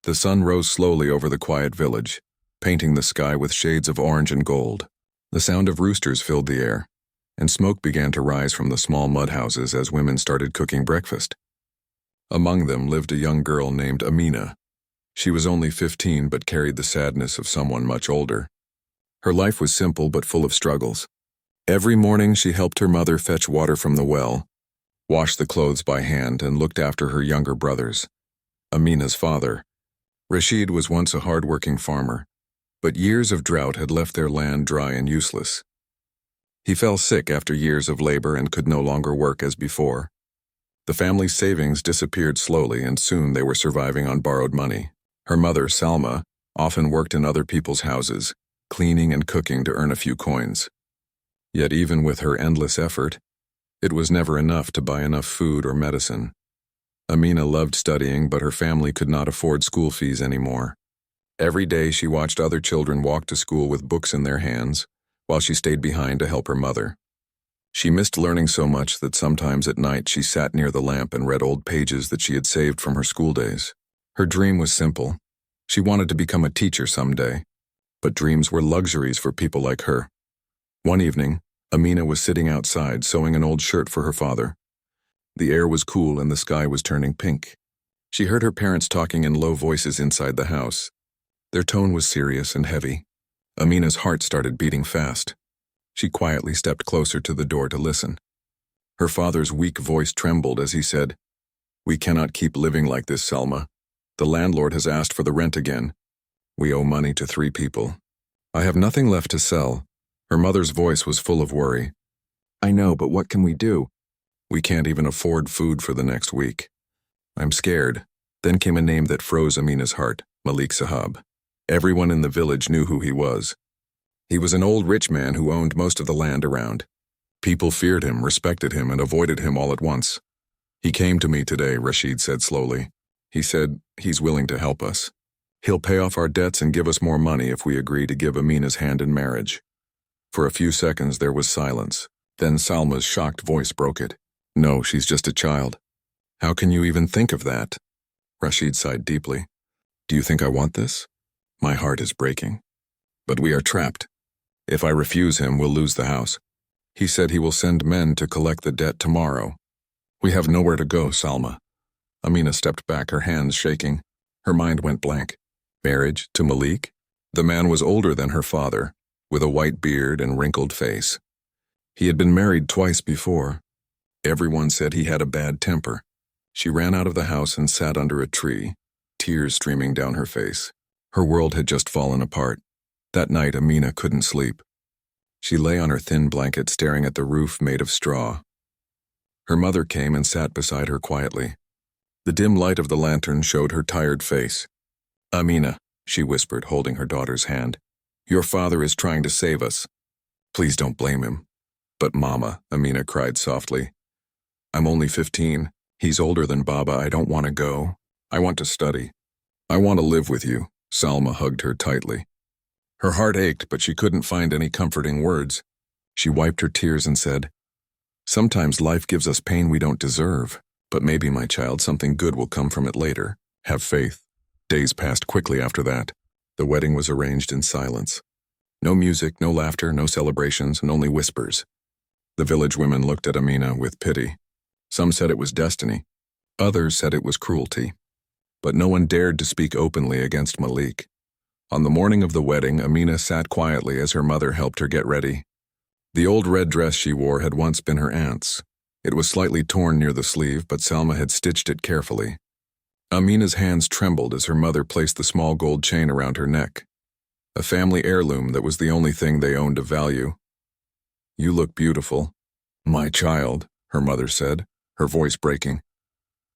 The sun rose slowly over the quiet village, painting the sky with shades of orange and gold. The sound of roosters filled the air, and smoke began to rise from the small mud houses as women started cooking breakfast. Among them lived a young girl named Amina. She was only 15 but carried the sadness of someone much older. Her life was simple but full of struggles. Every morning she helped her mother fetch water from the well, washed the clothes by hand, and looked after her younger brothers. Amina's father, Rashid, was once a hard-working farmer, but years of drought had left their land dry and useless. He fell sick after years of labor and could no longer work as before. The family's savings disappeared slowly, and soon they were surviving on borrowed money. Her mother, Salma, often worked in other people's houses, cleaning and cooking to earn a few coins. Yet even with her endless effort, it was never enough to buy enough food or medicine. Amina loved studying, but her family could not afford school fees anymore. Every day she watched other children walk to school with books in their hands, while she stayed behind to help her mother. She missed learning so much that sometimes at night she sat near the lamp and read old pages that she had saved from her school days. Her dream was simple. She wanted to become a teacher someday, but dreams were luxuries for people like her. One evening, Amina was sitting outside sewing an old shirt for her father. The air was cool and the sky was turning pink. She heard her parents talking in low voices inside the house. Their tone was serious and heavy. Amina's heart started beating fast. She quietly stepped closer to the door to listen. Her father's weak voice trembled as he said, "We cannot keep living like this, Salma. The landlord has asked for the rent again. We owe money to 3 people. I have nothing left to sell." Her mother's voice was full of worry. "I know, but what can we do? We can't even afford food for the next week." "I'm scared." Then came a name that froze Amina's heart, Malik Sahab. Everyone in the village knew who he was. He was an old rich man who owned most of the land around. People feared him, respected him, and avoided him all at once. "He came to me today," Rashid said slowly. "He said he's willing to help us. He'll pay off our debts and give us more money if we agree to give Amina's hand in marriage." For a few seconds there was silence. Then Salma's shocked voice broke it. "No, she's just a child." "How can you even think of that?" Rashid sighed deeply. "Do you think I want this? My heart is breaking. But we are trapped. If I refuse him, we'll lose the house. He said he will send men to collect the debt tomorrow. We have nowhere to go, Salma." Amina stepped back, her hands shaking. Her mind went blank. Marriage to Malik? The man was older than her father, with a white beard and wrinkled face. He had been married twice before. Everyone said he had a bad temper. She ran out of the house and sat under a tree, tears streaming down her face. Her world had just fallen apart. That night, Amina couldn't sleep. She lay on her thin blanket staring at the roof made of straw. Her mother came and sat beside her quietly. The dim light of the lantern showed her tired face. "Amina," she whispered, holding her daughter's hand. "Your father is trying to save us. Please don't blame him." "But Mama," Amina cried softly. "I'm only 15. He's older than Baba. I don't want to go. I want to study. I want to live with you." Salma hugged her tightly. Her heart ached, but she couldn't find any comforting words. She wiped her tears and said, "Sometimes life gives us pain we don't deserve, but maybe, my child, something good will come from it later. Have faith." Days passed quickly after that. The wedding was arranged in silence. No music, no laughter, no celebrations, and only whispers. The village women looked at Amina with pity. Some said it was destiny. Others said it was cruelty. But no one dared to speak openly against Malik. On the morning of the wedding, Amina sat quietly as her mother helped her get ready. The old red dress she wore had once been her aunt's. It was slightly torn near the sleeve, but Salma had stitched it carefully. Amina's hands trembled as her mother placed the small gold chain around her neck. A family heirloom that was the only thing they owned of value. "You look beautiful, my child," her mother said, her voice breaking.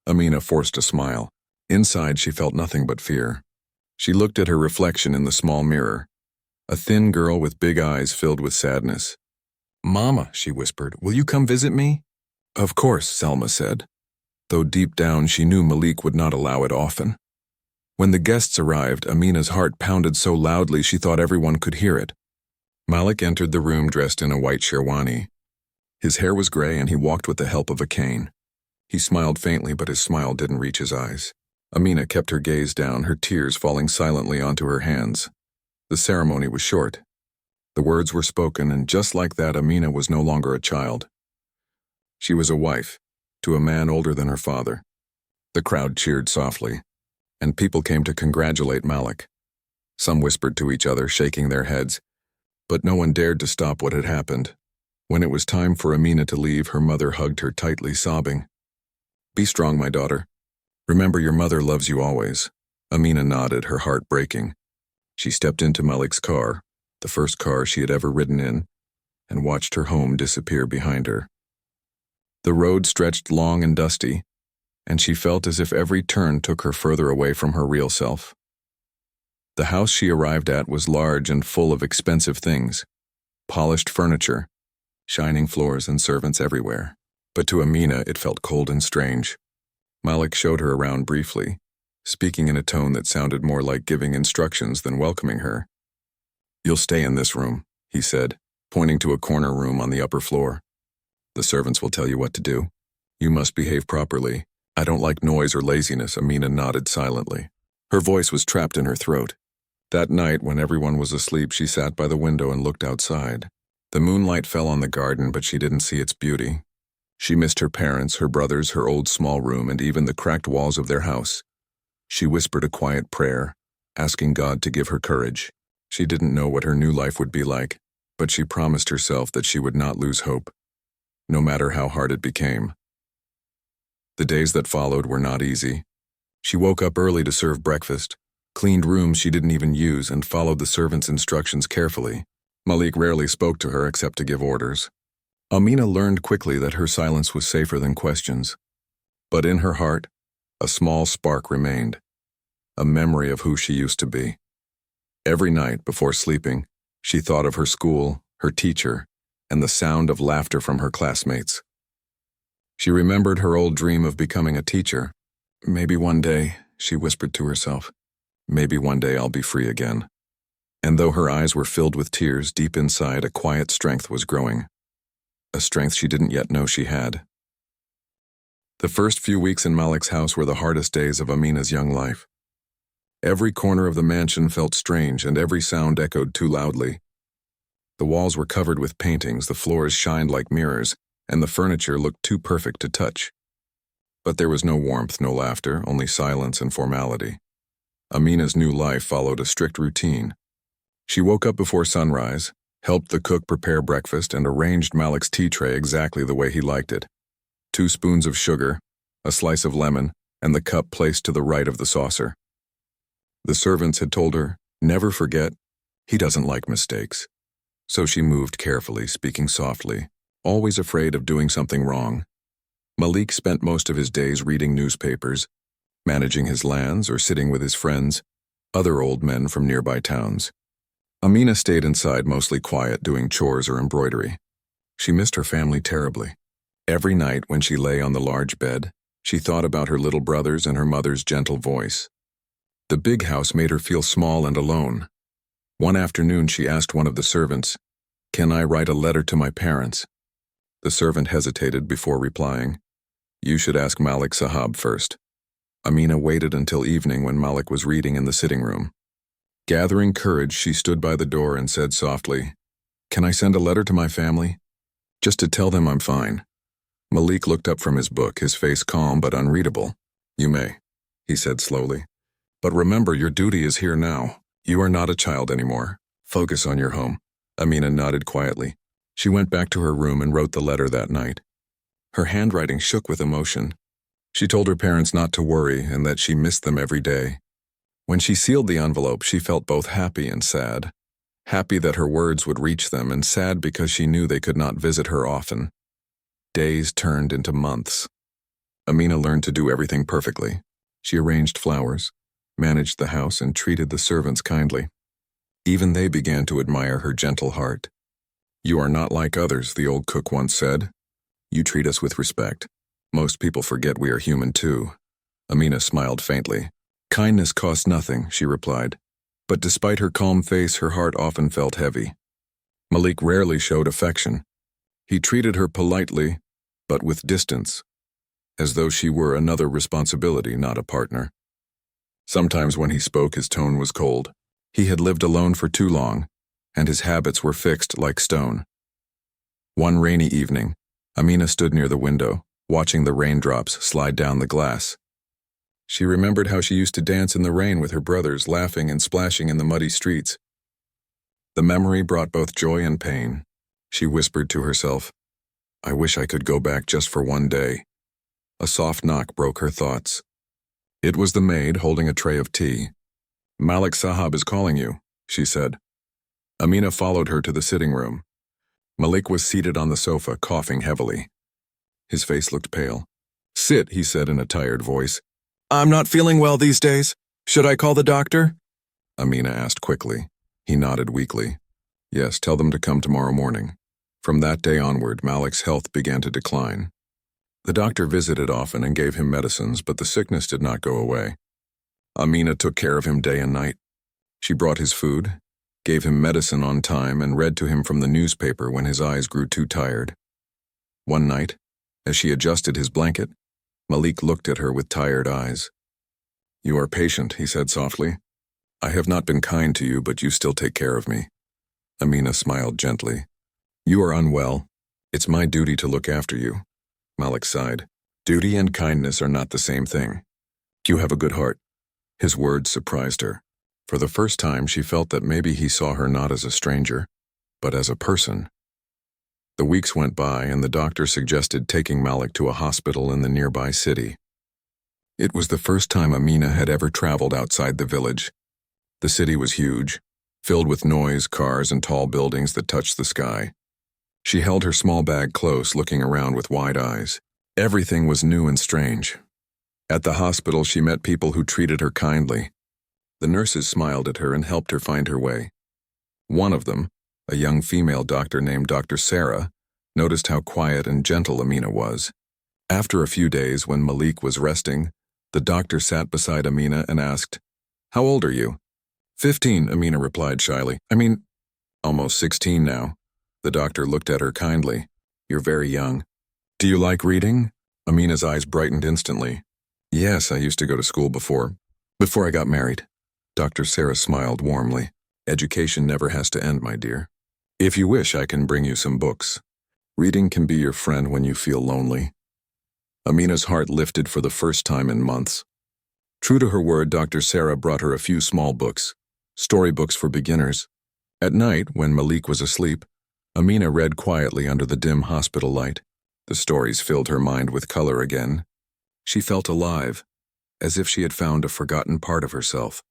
Amina forced a smile. Inside, she felt nothing but fear. She looked at her reflection in the small mirror. A thin girl with big eyes filled with sadness. "Mama," she whispered, "will you come visit me?" "Of course," Salma said, though deep down she knew Malik would not allow it often. When the guests arrived, Amina's heart pounded so loudly she thought everyone could hear it. Malik entered the room dressed in a white sherwani. His hair was gray and he walked with the help of a cane. He smiled faintly, but his smile didn't reach his eyes. Amina kept her gaze down, her tears falling silently onto her hands. The ceremony was short. The words were spoken, and just like that, Amina was no longer a child. She was a wife, to a man older than her father. The crowd cheered softly, and people came to congratulate Malik. Some whispered to each other, shaking their heads, but no one dared to stop what had happened. When it was time for Amina to leave, her mother hugged her tightly, sobbing. "Be strong, my daughter. Remember, your mother loves you always." Amina nodded, her heart breaking. She stepped into Malik's car, the first car she had ever ridden in, and watched her home disappear behind her. The road stretched long and dusty, and she felt as if every turn took her further away from her real self. The house she arrived at was large and full of expensive things, polished furniture, shining floors, and servants everywhere. But to Amina, it felt cold and strange. Malik showed her around briefly, speaking in a tone that sounded more like giving instructions than welcoming her. "You'll stay in this room," he said, pointing to a corner room on the upper floor. "The servants will tell you what to do. You must behave properly. I don't like noise or laziness." Amina nodded silently. Her voice was trapped in her throat. That night, when everyone was asleep, she sat by the window and looked outside. The moonlight fell on the garden, but she didn't see its beauty. She missed her parents, her brothers, her old small room, and even the cracked walls of their house. She whispered a quiet prayer, asking God to give her courage. She didn't know what her new life would be like, but she promised herself that she would not lose hope, no matter how hard it became. The days that followed were not easy. She woke up early to serve breakfast, cleaned rooms she didn't even use, and followed the servants' instructions carefully. Malik rarely spoke to her except to give orders. Amina learned quickly that her silence was safer than questions. But in her heart, a small spark remained, a memory of who she used to be. Every night before sleeping, she thought of her school, her teacher, and the sound of laughter from her classmates. She remembered her old dream of becoming a teacher. "Maybe one day," she whispered to herself, "maybe one day I'll be free again." And though her eyes were filled with tears, deep inside a quiet strength was growing, a strength she didn't yet know she had. The first few weeks in Malik's house were the hardest days of Amina's young life. Every corner of the mansion felt strange, and every sound echoed too loudly. The walls were covered with paintings, the floors shined like mirrors, and the furniture looked too perfect to touch. But there was no warmth, no laughter, only silence and formality. Amina's new life followed a strict routine. She woke up before sunrise, helped the cook prepare breakfast, and arranged Malik's tea tray exactly the way he liked it. 2 spoons of sugar, a slice of lemon, and the cup placed to the right of the saucer. The servants had told her, "Never forget, he doesn't like mistakes." So she moved carefully, speaking softly, always afraid of doing something wrong. Malik spent most of his days reading newspapers, managing his lands, or sitting with his friends, other old men from nearby towns. Amina stayed inside, mostly quiet, doing chores or embroidery. She missed her family terribly. Every night when she lay on the large bed, she thought about her little brothers and her mother's gentle voice. The big house made her feel small and alone. One afternoon she asked one of the servants, "Can I write a letter to my parents?" The servant hesitated before replying, "You should ask Malik Sahab first." Amina waited until evening when Malik was reading in the sitting room. Gathering courage, she stood by the door and said softly, "Can I send a letter to my family? Just to tell them I'm fine." Malik looked up from his book, his face calm but unreadable. "You may," he said slowly. "But remember, your duty is here now. You are not a child anymore. Focus on your home." Amina nodded quietly. She went back to her room and wrote the letter that night. Her handwriting shook with emotion. She told her parents not to worry and that she missed them every day. When she sealed the envelope, she felt both happy and sad. Happy that her words would reach them, and sad because she knew they could not visit her often. Days turned into months. Amina learned to do everything perfectly. She arranged flowers, managed the house, and treated the servants kindly. Even they began to admire her gentle heart. "You are not like others," the old cook once said. "You treat us with respect. Most people forget we are human too." Amina smiled faintly. "Kindness costs nothing," she replied. But despite her calm face, her heart often felt heavy. Malik rarely showed affection. He treated her politely, but with distance, as though she were another responsibility, not a partner. Sometimes when he spoke, his tone was cold. He had lived alone for too long, and his habits were fixed like stone. One rainy evening, Amina stood near the window, watching the raindrops slide down the glass. She remembered how she used to dance in the rain with her brothers, laughing and splashing in the muddy streets. The memory brought both joy and pain. She whispered to herself, "I wish I could go back just for one day." A soft knock broke her thoughts. It was the maid holding a tray of tea. "Malik Sahab is calling you," she said. Amina followed her to the sitting room. Malik was seated on the sofa, coughing heavily. His face looked pale. "Sit," he said in a tired voice. "I'm not feeling well these days. Should I call the doctor?" Amina asked quickly. He nodded weakly. "Yes, tell them to come tomorrow morning." From that day onward, Malik's health began to decline. The doctor visited often and gave him medicines, but the sickness did not go away. Amina took care of him day and night. She brought his food, gave him medicine on time, and read to him from the newspaper when his eyes grew too tired. One night, as she adjusted his blanket, Malik looked at her with tired eyes. "You are patient," he said softly. "I have not been kind to you, but you still take care of me." Amina smiled gently. "You are unwell. It's my duty to look after you." Malik sighed. "Duty and kindness are not the same thing. You have a good heart." His words surprised her. For the first time, she felt that maybe he saw her not as a stranger, but as a person. The weeks went by, and the doctor suggested taking Malik to a hospital in the nearby city. It was the first time Amina had ever traveled outside the village. The city was huge, filled with noise, cars, and tall buildings that touched the sky. She held her small bag close, looking around with wide eyes. Everything was new and strange. At the hospital, she met people who treated her kindly. The nurses smiled at her and helped her find her way. One of them, a young female doctor named Dr. Sarah, noticed how quiet and gentle Amina was. After a few days, when Malik was resting, the doctor sat beside Amina and asked, "How old are you?" 15, Amina replied shyly. Almost 16 now." The doctor looked at her kindly. "You're very young. Do you like reading?" Amina's eyes brightened instantly. "Yes, I used to go to school before I got married." Dr. Sarah smiled warmly. "Education never has to end, my dear. If you wish, I can bring you some books. Reading can be your friend when you feel lonely." Amina's heart lifted for the first time in months. True to her word, Dr. Sarah brought her a few small books, storybooks for beginners. At night, when Malik was asleep, Amina read quietly under the dim hospital light. The stories filled her mind with color again. She felt alive, as if she had found a forgotten part of herself.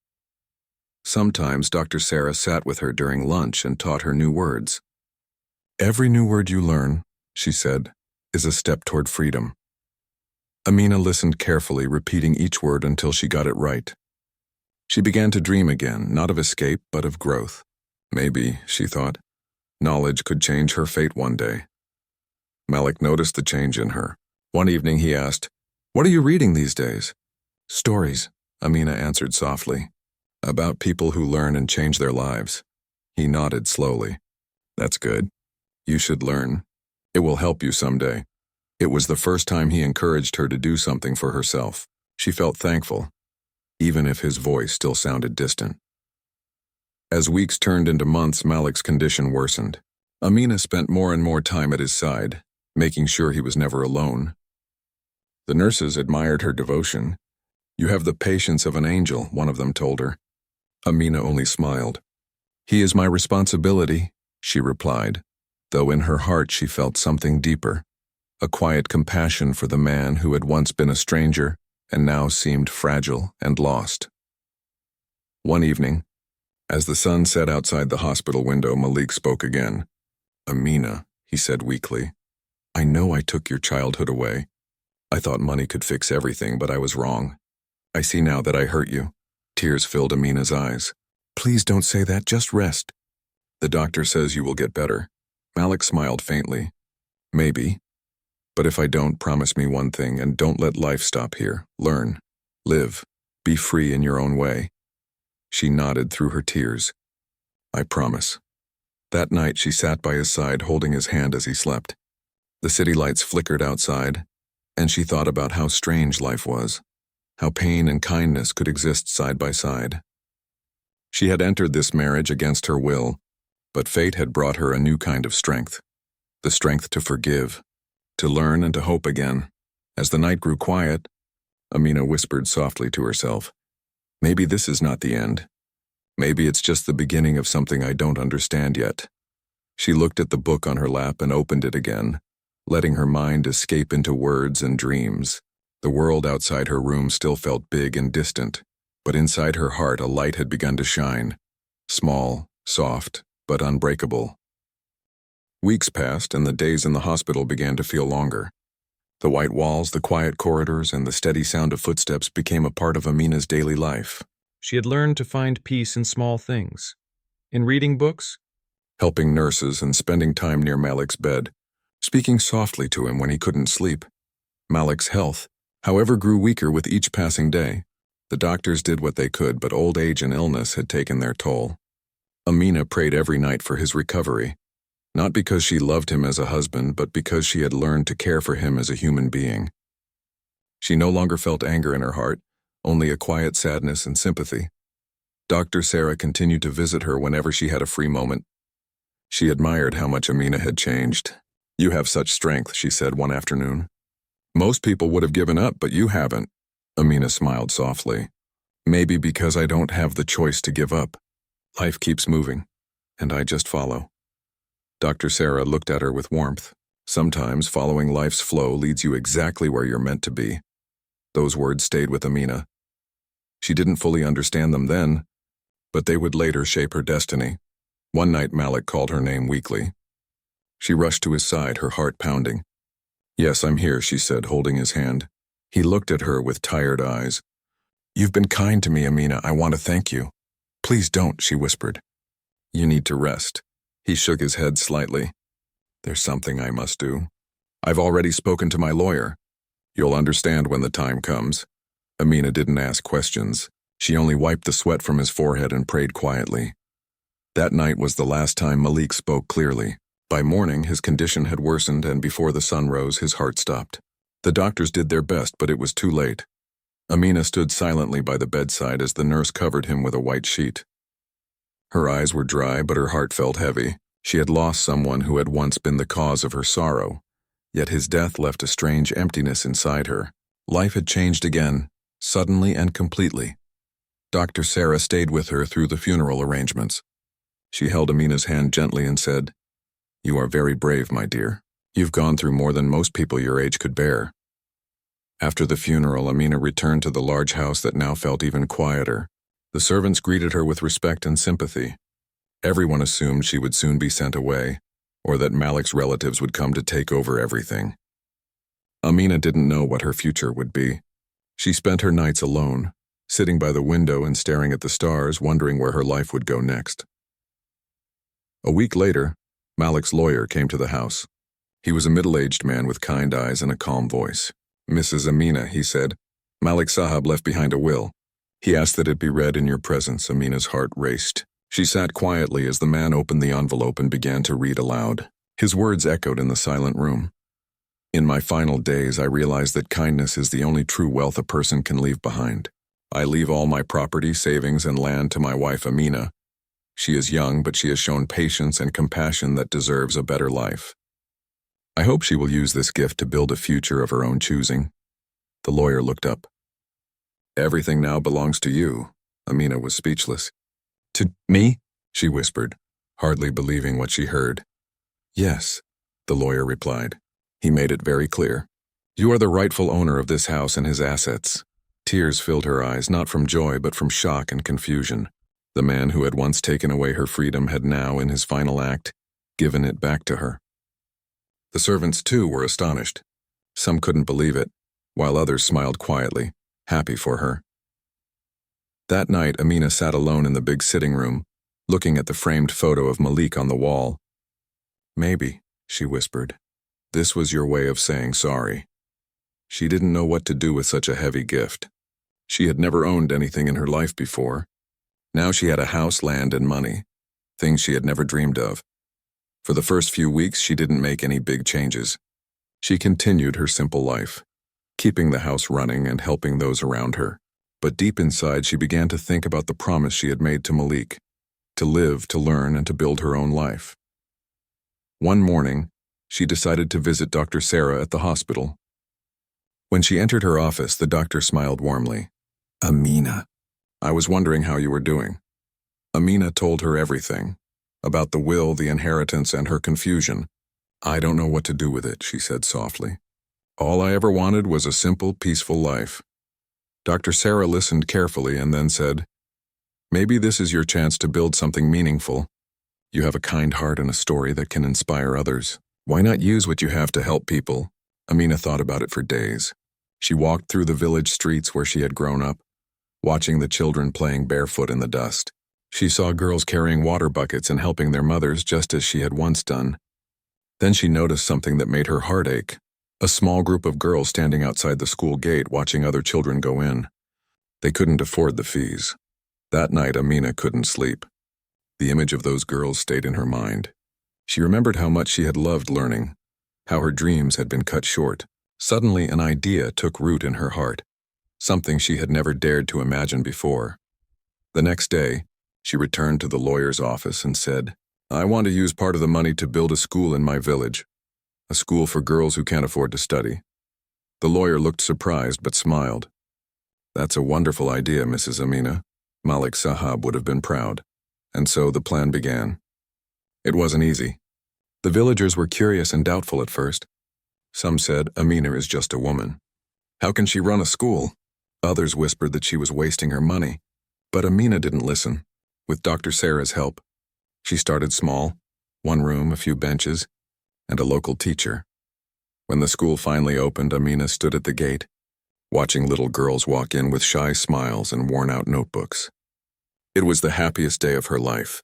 Sometimes Dr. Sarah sat with her during lunch and taught her new words. "Every new word you learn," she said, "is a step toward freedom." Amina listened carefully, repeating each word until she got it right. She began to dream again, not of escape, but of growth. Maybe, she thought, knowledge could change her fate one day. Malik noticed the change in her. One evening he asked, "What are you reading these days?" "Stories," Amina answered softly, "about people who learn and change their lives." He nodded slowly. "That's good. You should learn. It will help you someday." It was the first time he encouraged her to do something for herself. She felt thankful, even if his voice still sounded distant. As weeks turned into months, Malik's condition worsened. Amina spent more and more time at his side, making sure he was never alone. The nurses admired her devotion. "You have the patience of an angel," one of them told her. Amina only smiled. "He is my responsibility," she replied, though in her heart she felt something deeper, a quiet compassion for the man who had once been a stranger and now seemed fragile and lost. One evening, as the sun set outside the hospital window, Malik spoke again. "Amina," he said weakly, "I know I took your childhood away. I thought money could fix everything, but I was wrong. I see now that I hurt you." Tears filled Amina's eyes. "Please don't say that, just rest." "The doctor says you will get better." Malik smiled faintly. "Maybe. But if I don't, promise me one thing, and don't let life stop here. Learn. Live. Be free in your own way." She nodded through her tears. "I promise." That night she sat by his side, holding his hand as he slept. The city lights flickered outside, and she thought about how strange life was. how pain and kindness could exist side by side. She had entered this marriage against her will, but fate had brought her a new kind of strength, the strength to forgive, to learn and to hope again. As the night grew quiet, Amina whispered softly to herself, "Maybe this is not the end. Maybe it's just the beginning of something I don't understand yet." She looked at the book on her lap and opened it again, letting her mind escape into words and dreams. The world outside her room still felt big and distant, but inside her heart a light had begun to shine, small, soft, but unbreakable. Weeks passed and the days in the hospital began to feel longer. The white walls, the quiet corridors, and the steady sound of footsteps became a part of Amina's daily life. She had learned to find peace in small things. In reading books, Helping nurses and spending time near Malik's bed, speaking softly to him when he couldn't sleep. Malik's health, however, grew weaker with each passing day. The doctors did what they could, but old age and illness had taken their toll. Amina prayed every night for his recovery, not because she loved him as a husband, but because she had learned to care for him as a human being. She no longer felt anger in her heart, only a quiet sadness and sympathy. Dr. Sarah continued to visit her whenever she had a free moment. She admired how much Amina had changed. "You have such strength," she said one afternoon. "Most people would have given up, but you haven't." Amina smiled softly. "Maybe because I don't have the choice to give up. Life keeps moving, and I just follow." Dr. Sarah looked at her with warmth. "Sometimes following life's flow leads you exactly where you're meant to be." Those words stayed with Amina. She didn't fully understand them then, but they would later shape her destiny. One night Malik called her name weakly. She rushed to his side, her heart pounding. "Yes, I'm here," she said, holding his hand. He looked at her with tired eyes. "You've been kind to me, Amina. I want to thank you." "Please don't," she whispered. "You need to rest." He shook his head slightly. "There's something I must do. I've already spoken to my lawyer. You'll understand when the time comes." Amina didn't ask questions. She only wiped the sweat from his forehead and prayed quietly. That night was the last time Malik spoke clearly. By morning, his condition had worsened, and before the sun rose, his heart stopped. The doctors did their best, but it was too late. Amina stood silently by the bedside as the nurse covered him with a white sheet. Her eyes were dry, but her heart felt heavy. She had lost someone who had once been the cause of her sorrow, yet his death left a strange emptiness inside her. Life had changed again, suddenly and completely. Dr. Sarah stayed with her through the funeral arrangements. She held Amina's hand gently and said, "You are very brave, my dear. You've gone through more than most people your age could bear." After the funeral, Amina returned to the large house that now felt even quieter. The servants greeted her with respect and sympathy. Everyone assumed she would soon be sent away, or that Malik's relatives would come to take over everything. Amina didn't know what her future would be. She spent her nights alone, sitting by the window and staring at the stars, wondering where her life would go next. A week later, Malik's lawyer came to the house. He was a middle-aged man with kind eyes and a calm voice. "Mrs. Amina," he said, "Malik Sahab left behind a will. He asked that it be read in your presence." Amina's heart raced. She sat quietly as the man opened the envelope and began to read aloud. His words echoed in the silent room. "In my final days, I realized that kindness is the only true wealth a person can leave behind. I leave all my property, savings, and land to my wife Amina. She is young, but she has shown patience and compassion that deserves a better life. I hope she will use this gift to build a future of her own choosing." The lawyer looked up. "Everything now belongs to you." Amina was speechless. "To me?" she whispered, hardly believing what she heard. "Yes," the lawyer replied. He made it very clear. "You are the rightful owner of this house and his assets." Tears filled her eyes, not from joy but from shock and confusion. The man who had once taken away her freedom had now, in his final act, given it back to her. The servants, too, were astonished. Some couldn't believe it, while others smiled quietly, happy for her. That night, Amina sat alone in the big sitting room, looking at the framed photo of Malik on the wall. "Maybe," she whispered, "this was your way of saying sorry." She didn't know what to do with such a heavy gift. She had never owned anything in her life before. Now she had a house, land, and money, things she had never dreamed of. For the first few weeks, she didn't make any big changes. She continued her simple life. keeping the house running and helping those around her. But deep inside, she began to think about the promise she had made to Malik, to live, to learn, and to build her own life. One morning, she decided to visit Dr. Sarah at the hospital. When she entered her office, the doctor smiled warmly. "Amina, I was wondering how you were doing." Amina told her everything, about the will, the inheritance, and her confusion. "I don't know what to do with it," she said softly. "All I ever wanted was a simple, peaceful life." Dr. Sarah listened carefully and then said, "Maybe this is your chance to build something meaningful. You have a kind heart and a story that can inspire others. Why not use what you have to help people?" Amina thought about it for days. She walked through the village streets where she had grown up, watching the children playing barefoot in the dust. She saw girls carrying water buckets and helping their mothers just as she had once done. Then she noticed something that made her heart ache. A small group of girls standing outside the school gate watching other children go in. They couldn't afford the fees. That night, Amina couldn't sleep. The image of those girls stayed in her mind. She remembered how much she had loved learning, how her dreams had been cut short. Suddenly, an idea took root in her heart, something she had never dared to imagine before. The next day, she returned to the lawyer's office and said, "I want to use part of the money to build a school in my village, a school for girls who can't afford to study." The lawyer looked surprised but smiled. "That's a wonderful idea, Mrs. Amina." Malik Sahab would have been proud. And so the plan began. It wasn't easy. The villagers were curious and doubtful at first. Some said, "Amina is just a woman. How can she run a school?" Others whispered that she was wasting her money. But Amina didn't listen. With Dr. Sarah's help, she started small, one room, a few benches, and a local teacher. When the school finally opened, Amina stood at the gate, watching little girls walk in with shy smiles and worn-out notebooks. It was the happiest day of her life.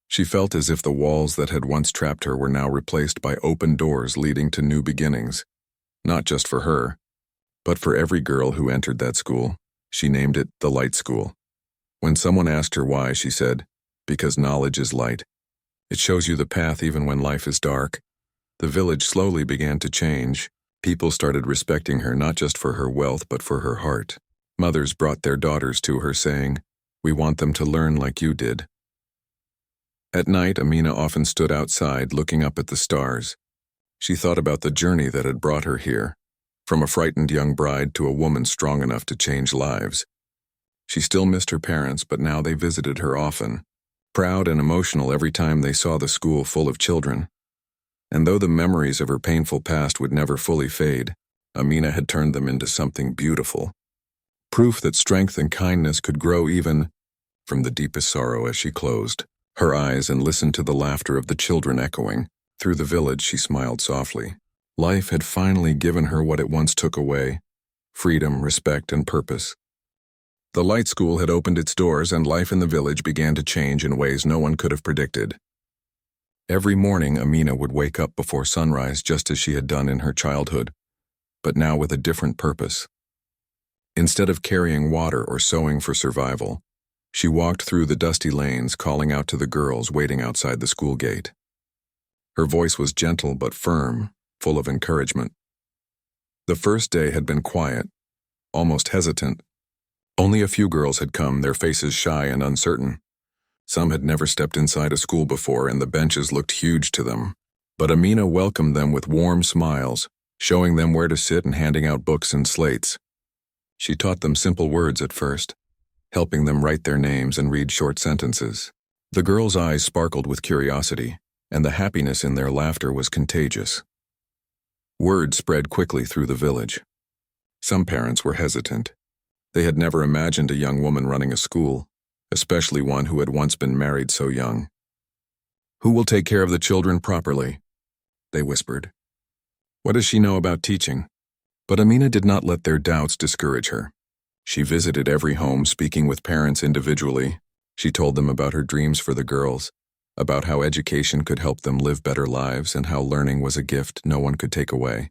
She felt as if the walls that had once trapped her were now replaced by open doors leading to new beginnings, not just for her, but for every girl who entered that school. She named it the Light School. When someone asked her why, she said, "Because knowledge is light. It shows you the path even when life is dark." The village slowly began to change. People started respecting her not just for her wealth but for her heart. Mothers brought their daughters to her saying, "We want them to learn like you did." At night, Amina often stood outside looking up at the stars. She thought about the journey that had brought her here, from a frightened young bride to a woman strong enough to change lives. She still missed her parents, but now they visited her often, proud and emotional every time they saw the school full of children. And though the memories of her painful past would never fully fade, Amina had turned them into something beautiful. Proof that strength and kindness could grow even from the deepest sorrow. As she closed her eyes and listened to the laughter of the children echoing through the village, she smiled softly. Life had finally given her what it once took away: freedom, respect, and purpose. The Light School had opened its doors, and life in the village began to change in ways no one could have predicted. Every morning, Amina would wake up before sunrise just as she had done in her childhood, but now with a different purpose. Instead of carrying water or sewing for survival, she walked through the dusty lanes, calling out to the girls waiting outside the school gate. Her voice was gentle but firm, full of encouragement. The first day had been quiet, almost hesitant. Only a few girls had come, their faces shy and uncertain. Some had never stepped inside a school before, and the benches looked huge to them. But Amina welcomed them with warm smiles, showing them where to sit and handing out books and slates. She taught them simple words at first, helping them write their names and read short sentences. The girls' eyes sparkled with curiosity, and the happiness in their laughter was contagious. Word spread quickly through the village. Some parents were hesitant. They had never imagined a young woman running a school, especially one who had once been married so young. "Who will take care of the children properly?" they whispered. "What does she know about teaching?" But Amina did not let their doubts discourage her. She visited every home, speaking with parents individually. She told them about her dreams for the girls, about how education could help them live better lives, and how learning was a gift no one could take away.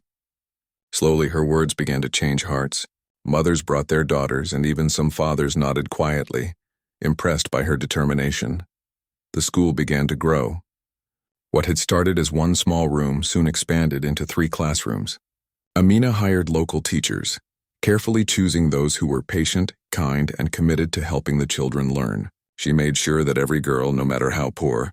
Slowly, her words began to change hearts. Mothers brought their daughters, and even some fathers nodded quietly, impressed by her determination. The school began to grow. What had started as one small room soon expanded into 3 classrooms. Amina hired local teachers, carefully choosing those who were patient, kind, and committed to helping the children learn. She made sure that every girl, no matter how poor,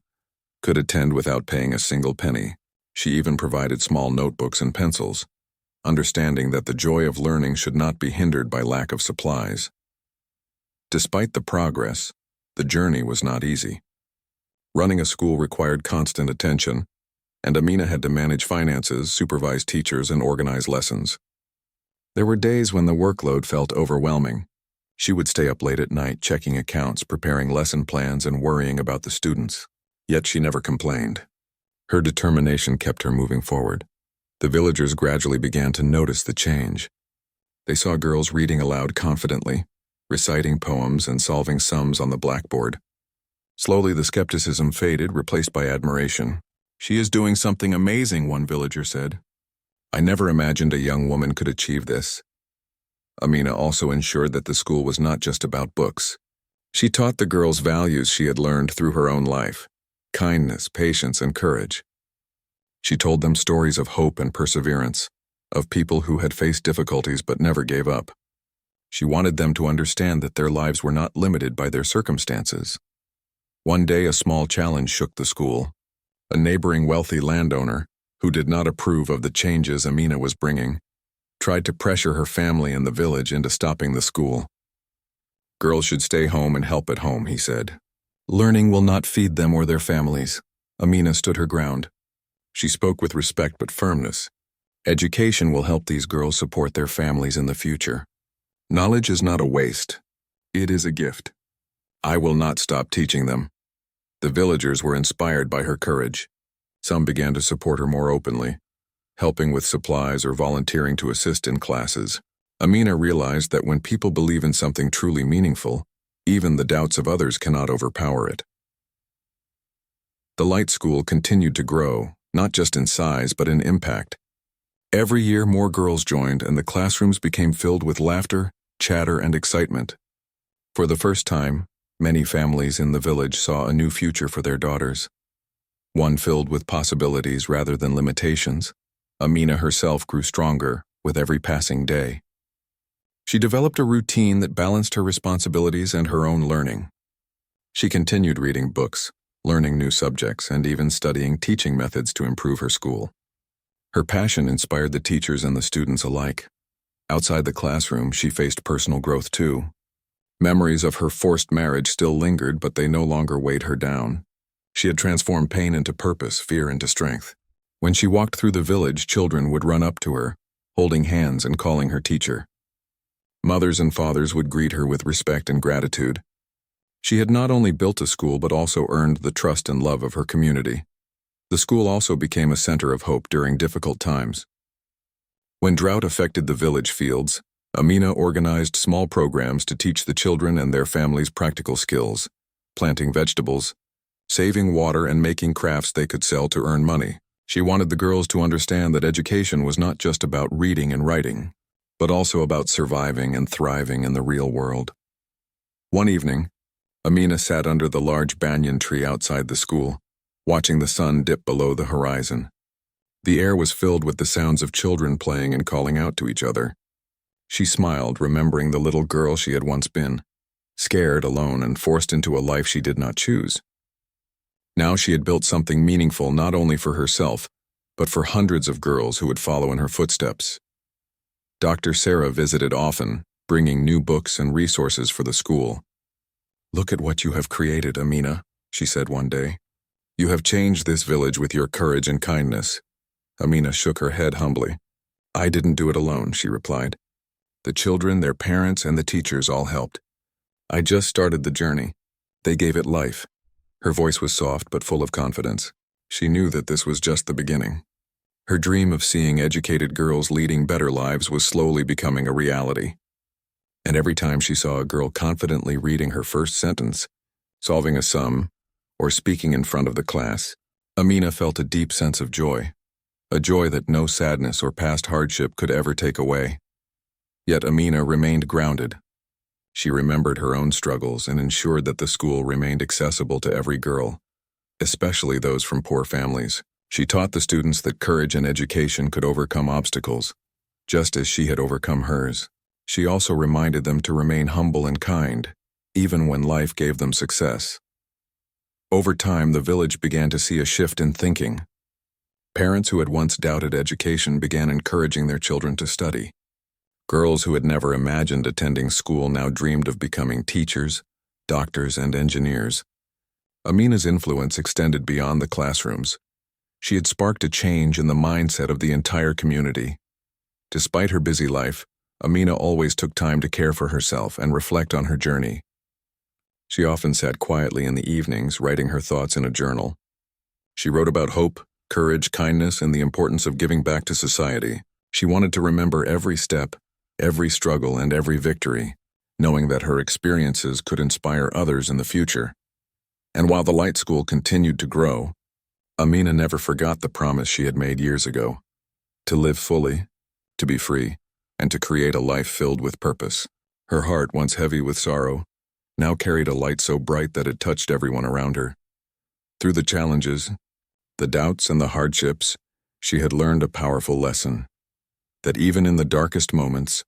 could attend without paying a single penny. She even provided small notebooks and pencils, understanding that the joy of learning should not be hindered by lack of supplies. Despite the progress, the journey was not easy. Running a school required constant attention, and Amina had to manage finances, supervise teachers, and organize lessons. There were days when the workload felt overwhelming. She would stay up late at night checking accounts, preparing lesson plans, and worrying about the students. Yet she never complained. Her determination kept her moving forward. The villagers gradually began to notice the change. They saw girls reading aloud confidently, reciting poems, and solving sums on the blackboard. Slowly, the skepticism faded, replaced by admiration. "She is doing something amazing," one villager said. "I never imagined a young woman could achieve this." Amina also ensured that the school was not just about books. She taught the girls values she had learned through her own life: kindness, patience, and courage. She told them stories of hope and perseverance, of people who had faced difficulties but never gave up. She wanted them to understand that their lives were not limited by their circumstances. One day, a small challenge shook the school. A neighboring wealthy landowner, who did not approve of the changes Amina was bringing, tried to pressure her family and the village into stopping the school. "Girls should stay home and help at home," he said. "Learning will not feed them or their families." Amina stood her ground. She spoke with respect but firmness. "Education will help these girls support their families in the future. Knowledge is not a waste. It is a gift. I will not stop teaching them." The villagers were inspired by her courage. Some began to support her more openly, helping with supplies or volunteering to assist in classes. Amina realized that when people believe in something truly meaningful, even the doubts of others cannot overpower it. The Light School continued to grow, not just in size but in impact. Every year more girls joined, and the classrooms became filled with laughter, chatter, and excitement. For the first time, many families in the village saw a new future for their daughters, one filled with possibilities rather than limitations. Amina herself grew stronger with every passing day. She developed a routine that balanced her responsibilities and her own learning. She continued reading books, learning new subjects, and even studying teaching methods to improve her school. Her passion inspired the teachers and the students alike. Outside the classroom, she faced personal growth too. Memories of her forced marriage still lingered, but they no longer weighed her down. She had transformed pain into purpose, fear into strength. When she walked through the village, children would run up to her, holding hands and calling her teacher. Mothers and fathers would greet her with respect and gratitude. She had not only built a school but also earned the trust and love of her community. The school also became a center of hope during difficult times. When drought affected the village fields, Amina organized small programs to teach the children and their families practical skills: planting vegetables, saving water, and making crafts they could sell to earn money. She wanted the girls to understand that education was not just about reading and writing, but also about surviving and thriving in the real world. One evening, Amina sat under the large banyan tree outside the school, watching the sun dip below the horizon. The air was filled with the sounds of children playing and calling out to each other. She smiled, remembering the little girl she had once been, scared, alone, and forced into a life she did not choose. Now she had built something meaningful not only for herself, but for hundreds of girls who would follow in her footsteps. Dr. Sarah visited often, bringing new books and resources for the school. "Look at what you have created, Amina," she said one day. "You have changed this village with your courage and kindness." Amina shook her head humbly. "I didn't do it alone," she replied. "The children, their parents, and the teachers all helped. I just started the journey. They gave it life." Her voice was soft but full of confidence. She knew that this was just the beginning. Her dream of seeing educated girls leading better lives was slowly becoming a reality. And every time she saw a girl confidently reading her first sentence, solving a sum, or speaking in front of the class, Amina felt a deep sense of joy, a joy that no sadness or past hardship could ever take away. Yet Amina remained grounded. She remembered her own struggles and ensured that the school remained accessible to every girl, especially those from poor families. She taught the students that courage and education could overcome obstacles, just as she had overcome hers. She also reminded them to remain humble and kind, even when life gave them success. Over time, the village began to see a shift in thinking. Parents who had once doubted education began encouraging their children to study. Girls who had never imagined attending school now dreamed of becoming teachers, doctors, and engineers. Amina's influence extended beyond the classrooms. She had sparked a change in the mindset of the entire community. Despite her busy life, Amina always took time to care for herself and reflect on her journey. She often sat quietly in the evenings, writing her thoughts in a journal. She wrote about hope, courage, kindness, and the importance of giving back to society. She wanted to remember every step, every struggle, and every victory, knowing that her experiences could inspire others in the future. And while the Light School continued to grow, Amina never forgot the promise she had made years ago: to live fully, to be free, and to create a life filled with purpose. Her heart, once heavy with sorrow, now carried a light so bright that it touched everyone around her. Through the challenges, the doubts, and the hardships, she had learned a powerful lesson: that even in the darkest moments,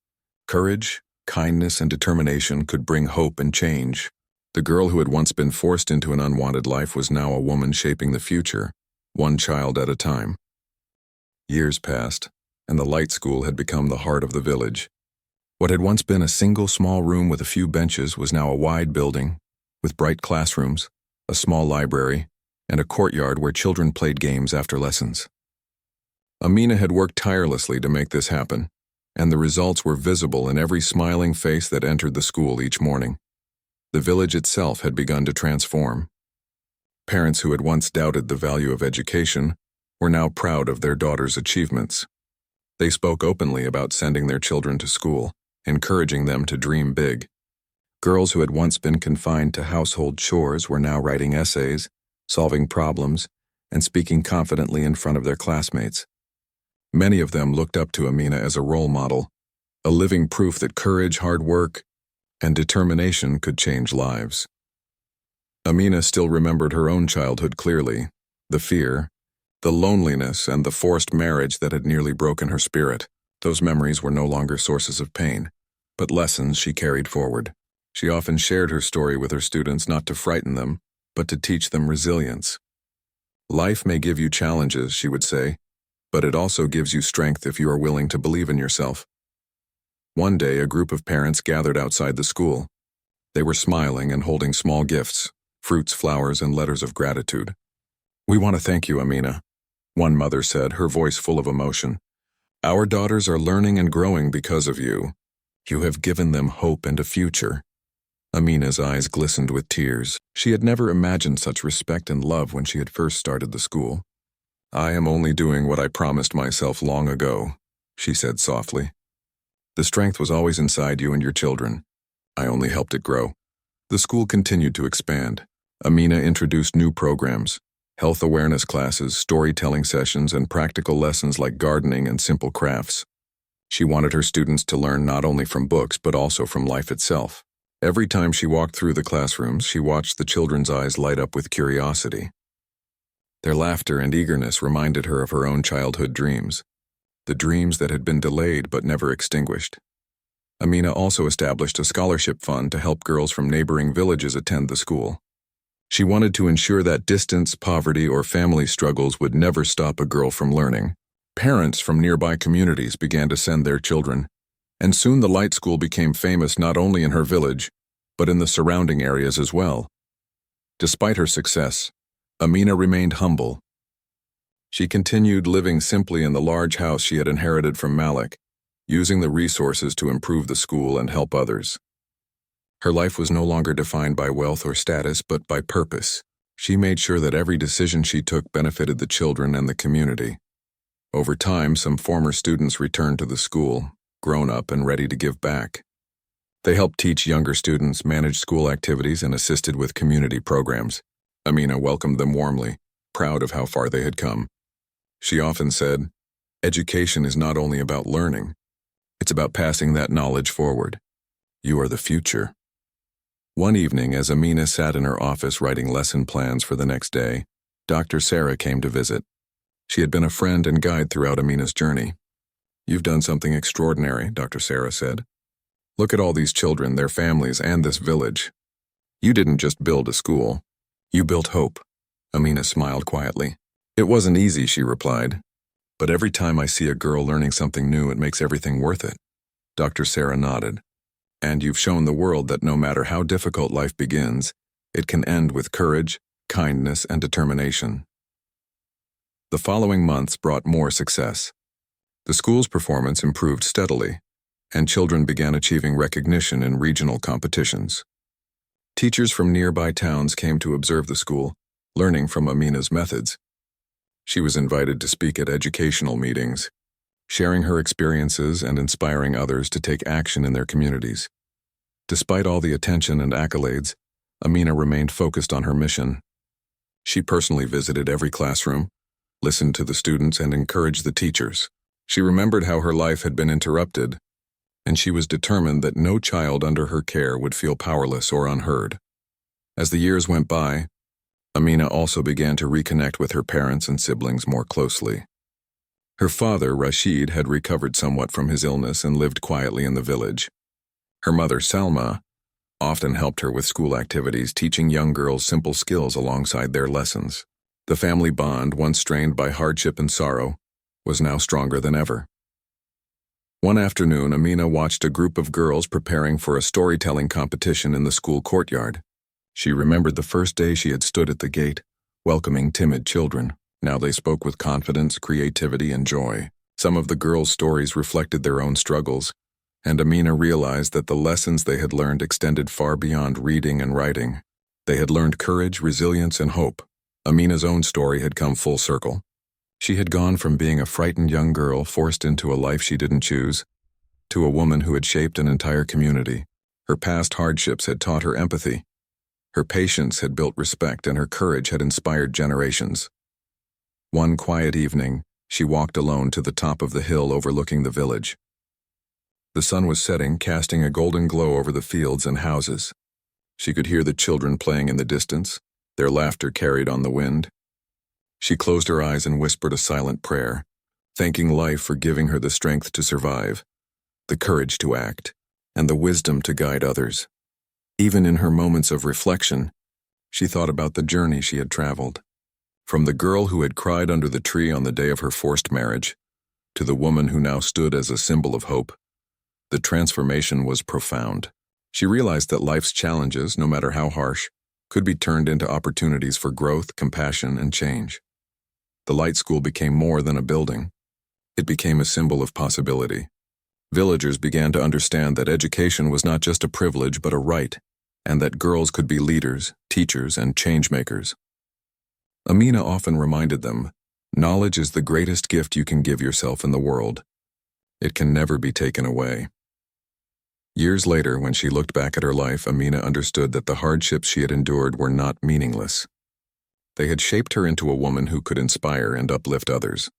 courage, kindness, and determination could bring hope and change. The girl who had once been forced into an unwanted life was now a woman shaping the future, one child at a time. Years passed, and the Light School had become the heart of the village. What had once been a single small room with a few benches was now a wide building, with bright classrooms, a small library, and a courtyard where children played games after lessons. Amina had worked tirelessly to make this happen, and the results were visible in every smiling face that entered the school each morning. The village itself had begun to transform. Parents who had once doubted the value of education were now proud of their daughters' achievements. They spoke openly about sending their children to school, encouraging them to dream big. Girls who had once been confined to household chores were now writing essays, solving problems, and speaking confidently in front of their classmates. Many of them looked up to Amina as a role model, a living proof that courage, hard work, and determination could change lives. Amina still remembered her own childhood clearly: the fear, the loneliness, and the forced marriage that had nearly broken her spirit. Those memories were no longer sources of pain, but lessons she carried forward. She often shared her story with her students not to frighten them, but to teach them resilience. Life may give you challenges, she would say, but it also gives you strength if you are willing to believe in yourself. One day, a group of parents gathered outside the school. They were smiling and holding small gifts: fruits, flowers, and letters of gratitude. "We want to thank you, Amina," one mother said, her voice full of emotion. "Our daughters are learning and growing because of you. You have given them hope and a future." Amina's eyes glistened with tears. She had never imagined such respect and love when she had first started the school. "I am only doing what I promised myself long ago," she said softly. "The strength was always inside you and your children. I only helped it grow." The school continued to expand. Amina introduced new programs: health awareness classes, storytelling sessions, and practical lessons like gardening and simple crafts. She wanted her students to learn not only from books but also from life itself. Every time she walked through the classrooms, she watched the children's eyes light up with curiosity. Their laughter and eagerness reminded her of her own childhood dreams, the dreams that had been delayed but never extinguished. Amina also established a scholarship fund to help girls from neighboring villages attend the school. She wanted to ensure that distance, poverty, or family struggles would never stop a girl from learning. Parents from nearby communities began to send their children, and soon the Light School became famous not only in her village, but in the surrounding areas as well. Despite her success, Amina remained humble. She continued living simply in the large house she had inherited from Malik, using the resources to improve the school and help others. Her life was no longer defined by wealth or status, but by purpose. She made sure that every decision she took benefited the children and the community. Over time, some former students returned to the school, grown up and ready to give back. They helped teach younger students, managed school activities, and assisted with community programs. Amina welcomed them warmly, proud of how far they had come. She often said, "Education is not only about learning, it's about passing that knowledge forward. You are the future." One evening, as Amina sat in her office writing lesson plans for the next day, Dr. Sarah came to visit. She had been a friend and guide throughout Amina's journey. "You've done something extraordinary," Dr. Sarah said. Look at all these children, their families, and this village. You didn't just build a school. You built hope." Amina smiled quietly. "It wasn't easy," she replied. "But every time I see a girl learning something new, it makes everything worth it." Dr. Sarah nodded. "And you've shown the world that no matter how difficult life begins, it can end with courage, kindness, and determination." The following months brought more success. The school's performance improved steadily, and children began achieving recognition in regional competitions. Teachers from nearby towns came to observe the school, learning from Amina's methods. She was invited to speak at educational meetings, sharing her experiences and inspiring others to take action in their communities. Despite all the attention and accolades, Amina remained focused on her mission. She personally visited every classroom, listened to the students, and encouraged the teachers. She remembered how her life had been interrupted, and she was determined that no child under her care would feel powerless or unheard. As the years went by, Amina also began to reconnect with her parents and siblings more closely. Her father, Rashid, had recovered somewhat from his illness and lived quietly in the village. Her mother, Salma, often helped her with school activities, teaching young girls simple skills alongside their lessons. The family bond, once strained by hardship and sorrow, was now stronger than ever. One afternoon, Amina watched a group of girls preparing for a storytelling competition in the school courtyard. She remembered the first day she had stood at the gate, welcoming timid children. Now they spoke with confidence, creativity, and joy. Some of the girls' stories reflected their own struggles, and Amina realized that the lessons they had learned extended far beyond reading and writing. They had learned courage, resilience, and hope. Amina's own story had come full circle. She had gone from being a frightened young girl forced into a life she didn't choose, to a woman who had shaped an entire community. Her past hardships had taught her empathy. Her patience had built respect, and her courage had inspired generations. One quiet evening, she walked alone to the top of the hill overlooking the village. The sun was setting, casting a golden glow over the fields and houses. She could hear the children playing in the distance, their laughter carried on the wind. She closed her eyes and whispered a silent prayer, thanking life for giving her the strength to survive, the courage to act, and the wisdom to guide others. Even in her moments of reflection, she thought about the journey she had traveled. From the girl who had cried under the tree on the day of her forced marriage, to the woman who now stood as a symbol of hope, the transformation was profound. She realized that life's challenges, no matter how harsh, could be turned into opportunities for growth, compassion, and change. The light school became more than a building. It became a symbol of possibility. Villagers began to understand that education was not just a privilege but a right, and that girls could be leaders, teachers, and change-makers. Amina often reminded them, knowledge is the greatest gift you can give yourself in the world. It can never be taken away. Years later, when she looked back at her life, Amina understood that the hardships she had endured were not meaningless. They had shaped her into a woman who could inspire and uplift others.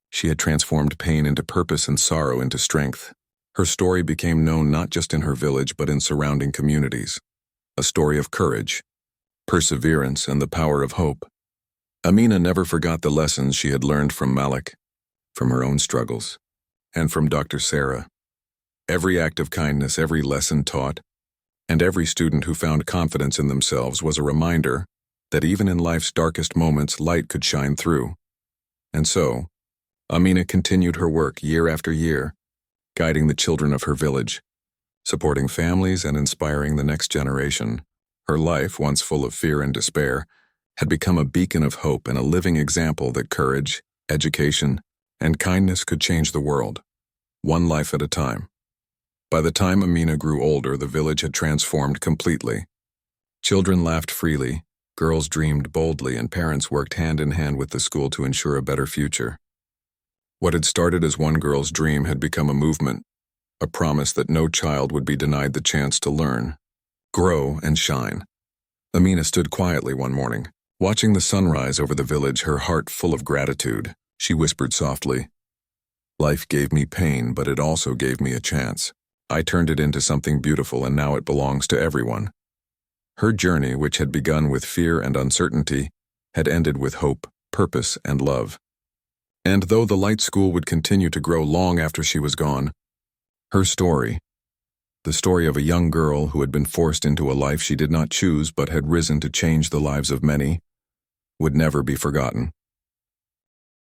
She had transformed pain into purpose and sorrow into strength. Her story became known not just in her village but in surrounding communities. A story of courage, perseverance, and the power of hope. Amina never forgot the lessons she had learned from Malik, from her own struggles, and from Dr. Sarah. Every act of kindness, every lesson taught, and every student who found confidence in themselves was a reminder that even in life's darkest moments, light could shine through. And so, Amina continued her work year after year, guiding the children of her village, supporting families and inspiring the next generation. Her life, once full of fear and despair, had become a beacon of hope and a living example that courage, education, and kindness could change the world, one life at a time. By the time Amina grew older, the village had transformed completely. Children laughed freely, girls dreamed boldly, and parents worked hand in hand with the school to ensure a better future. What had started as one girl's dream had become a movement, a promise that no child would be denied the chance to learn, grow, and shine. Amina stood quietly one morning, watching the sunrise over the village, her heart full of gratitude. She whispered softly, "Life gave me pain, but it also gave me a chance. I turned it into something beautiful, and now it belongs to everyone." Her journey, which had begun with fear and uncertainty, had ended with hope, purpose, and love. And though the light school would continue to grow long after she was gone, her story, The story of a young girl who had been forced into a life she did not choose but had risen to change the lives of many would never be forgotten.